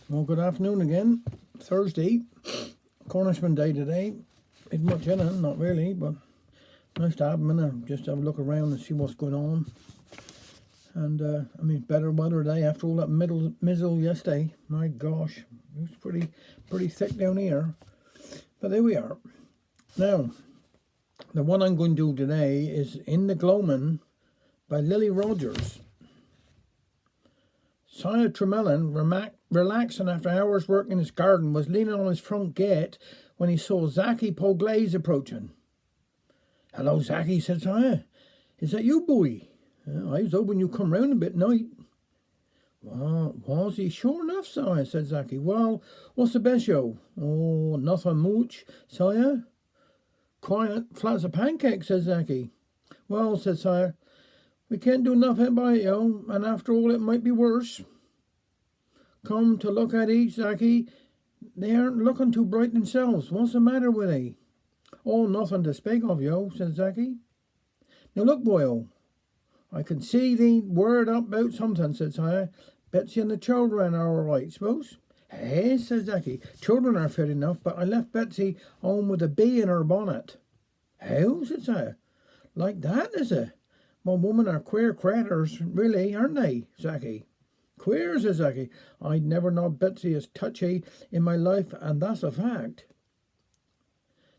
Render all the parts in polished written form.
Well, good afternoon again. Thursday, Cornishman Day today. Ain't much in it, not really, but nice to have them in there. Just have a look around and see what's going on. And, better weather today after all that mizzle yesterday. My gosh, it was pretty thick down here. But there we are. Now, the one I'm going to do today is In the Glowman by Lily Rogers. Sire Tremelin, relaxing after hours work in his garden, was leaning on his front gate when he saw Zachy Poglaze approaching. "Hello, Zachy," said Sire. "Is that you, boy? I was hoping you'd come round a bit night." "Well, was he? Sure enough, Sire," said Zachy. "Well, what's the best show?" "Oh, nothing much, Sire." "Quiet, flat as a pancake," said Zachy. "Well," said Sire, "we can't do nothing about it, and after all it might be worse. Come to look at it, Zachy, they aren't looking too bright themselves. What's the matter with they?" "Oh, nothing to speak of, said Zachy. "Now look, boyo, I can see thee worried up about something," said Sire. "Betsy and the children are all right, suppose?" "Hey," said Zachy, "children are fair enough, but I left Betsy home with a bee in her bonnet." "How?" said Sire. "Like that, is it? Well, women are queer creatures, really, aren't they, Zachy?" "Queer," said Zachy. "I'd never known Betsy as touchy in my life, and that's a fact."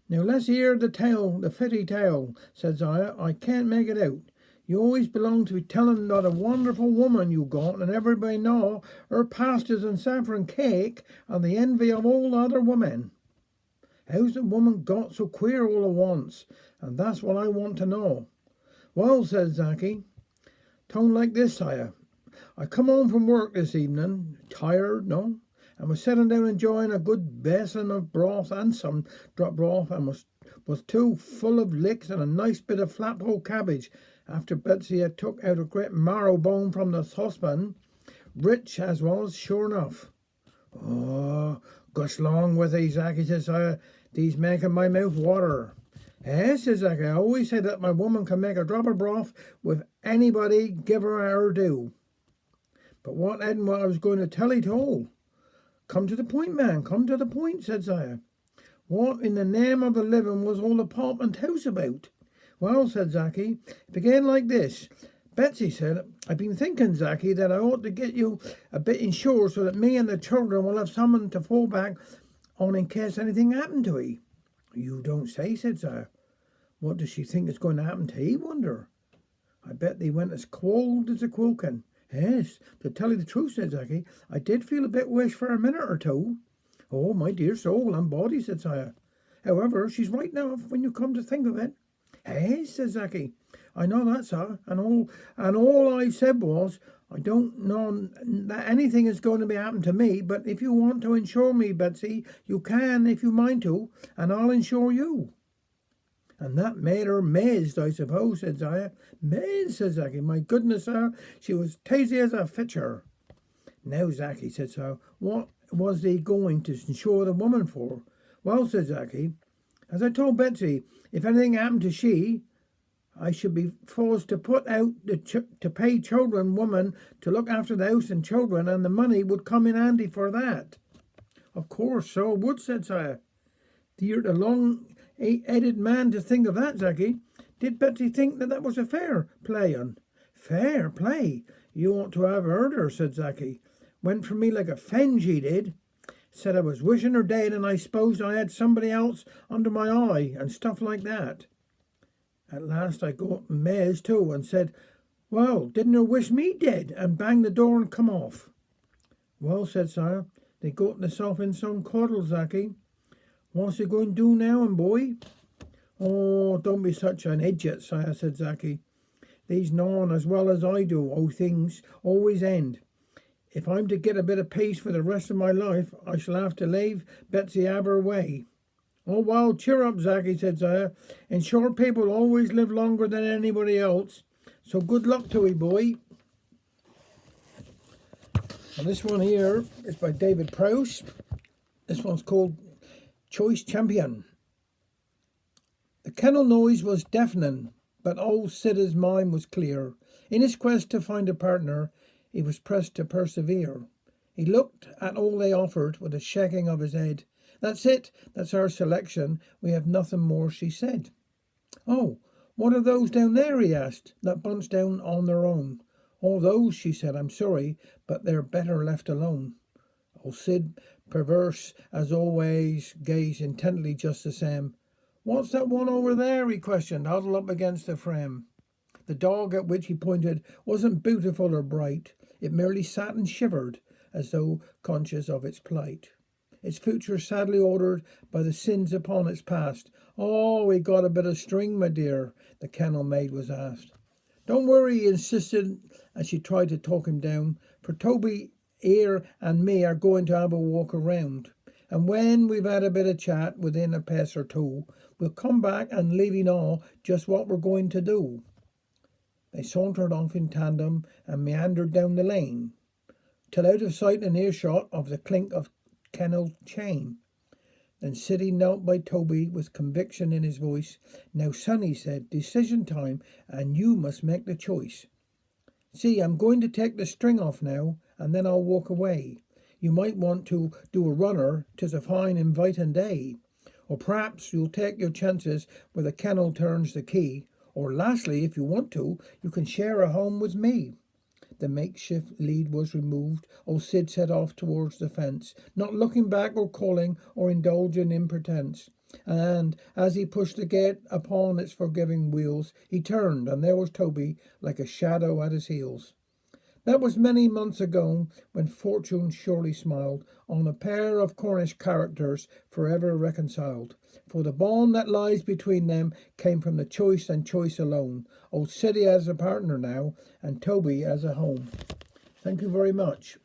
"Now let's hear the tale, the fitty tale," said Sire. "I can't make it out. You always belong to be telling about a wonderful woman you got, and everybody know her pasties and saffron cake and the envy of all other women. How's the woman got so queer all at once? And that's what I want to know." "Well," said Zachy, "'tone like this, Sire. I come home from work this evening, tired, no, and was sitting down enjoying a good basin of broth and some drop broth, and was too full of licks and a nice bit of flaphole cabbage after Betsy had took out a great marrow bone from the saucepan, rich as was, sure enough." "Oh, gush long with thee, Zachy," said Sire. "These making my mouth water." "Eh," said Zachy, "I always say that my woman can make a drop of broth with anybody give her due. But what ain't what I was going to tell 'ee all." "Come to the point, man, come to the point," said Sire. "What in the name of the living was all the apartment house about?" "Well," said Zachy, "it began like this. Betsy said, 'I've been thinking, Zachy, that I ought to get you a bit insured so that me and the children will have someone to fall back on in case anything happened to 'ee.'" "You don't say," said Sire. "What does she think is going to happen to 'ee, wonder?" "I bet they went as cold as a quilkin." "Yes, to tell you the truth," said Zachy, "I did feel a bit wish for a minute or two." "Oh, my dear soul and body," said Sire. "However, she's right enough when you come to think of it." "Hey," said Zachy, "I know that, sir, and all I said was, I don't know that anything is going to be happened to me, but if you want to insure me, Betsy, you can if you mind to, and I'll insure you." "And that made her mazed, I suppose," said Sire. "Mazed," said Zachy. "My goodness, sir, she was tasty as a fitcher." "Now, Zachy," said Sire, "what was they going to insure the woman for?" "Well," said Zachy, "as I told Betsy, if anything happened to she, I should be forced to put out to pay children woman to look after the house and children, and the money would come in handy for that." "Of course, so it would," said Sire. "You're the long-headed man to think of that, Zachy. Did Betsy think that was a fair play on?" "Fair play? You ought to have heard her," said Zachy. "Went for me like a fen, she did. Said I was wishing her dead, and I supposed I had somebody else under my eye, and stuff like that. At last I got mazed too, and said, 'Well, didn't her wish me dead?' and banged the door and come off." "Well," said Sire, "they got themselves in some coddle, Zachy. What's they going to do now, and boy?" "Oh, don't be such an idiot, Sire," said Zachy. "These know as well as I do how things always end. If I'm to get a bit of peace for the rest of my life, I shall have to leave Betsy have her way." "Oh, well, cheer up, Zachy," said Sire. "Insured people always live longer than anybody else. So good luck to 'ee, boy." And this one here is by David Prowse. This one's called Choice Champion. The kennel noise was deafening, but old Sid's mind was clear. In his quest to find a partner, he was pressed to persevere. He looked at all they offered with a shaking of his head. That's it. That's our selection. We have nothing more, she said. Oh, what are those down there, he asked, that bunch down on their own? All those, she said, I'm sorry, but they're better left alone. Old Sid, perverse as always, gazed intently just the same. What's that one over there, he questioned, huddled up against the frame. The dog at which he pointed wasn't beautiful or bright. It merely sat and shivered, as though conscious of its plight. Its future sadly ordered by the sins upon its past. Oh, we got a bit of string, my dear, the kennel maid was asked. Don't worry, he insisted as she tried to talk him down, for Toby here and me are going to have a walk around. And when we've had a bit of chat within a pace or two, we'll come back and leave you know just what we're going to do. They sauntered off in tandem and meandered down the lane, till out of sight and earshot of the clink of kennel chain. Then Siddy knelt by Toby with conviction in his voice. Now, son, he said, decision time, and you must make the choice. See, I'm going to take the string off now, and then I'll walk away. You might want to do a runner, 'tis a fine inviting day. Or perhaps you'll take your chances where the kennel turns the key. Or lastly, if you want to, you can share a home with me. The makeshift lead was removed. Old Sid set off towards the fence, not looking back or calling or indulging in pretense. And as he pushed the gate upon its forgiving wheels, he turned, and there was Toby like a shadow at his heels. That was many months ago, when fortune surely smiled on a pair of Cornish characters forever reconciled. For the bond that lies between them came from the choice and choice alone. Old Siddy as a partner now, and Toby as a home. Thank you very much.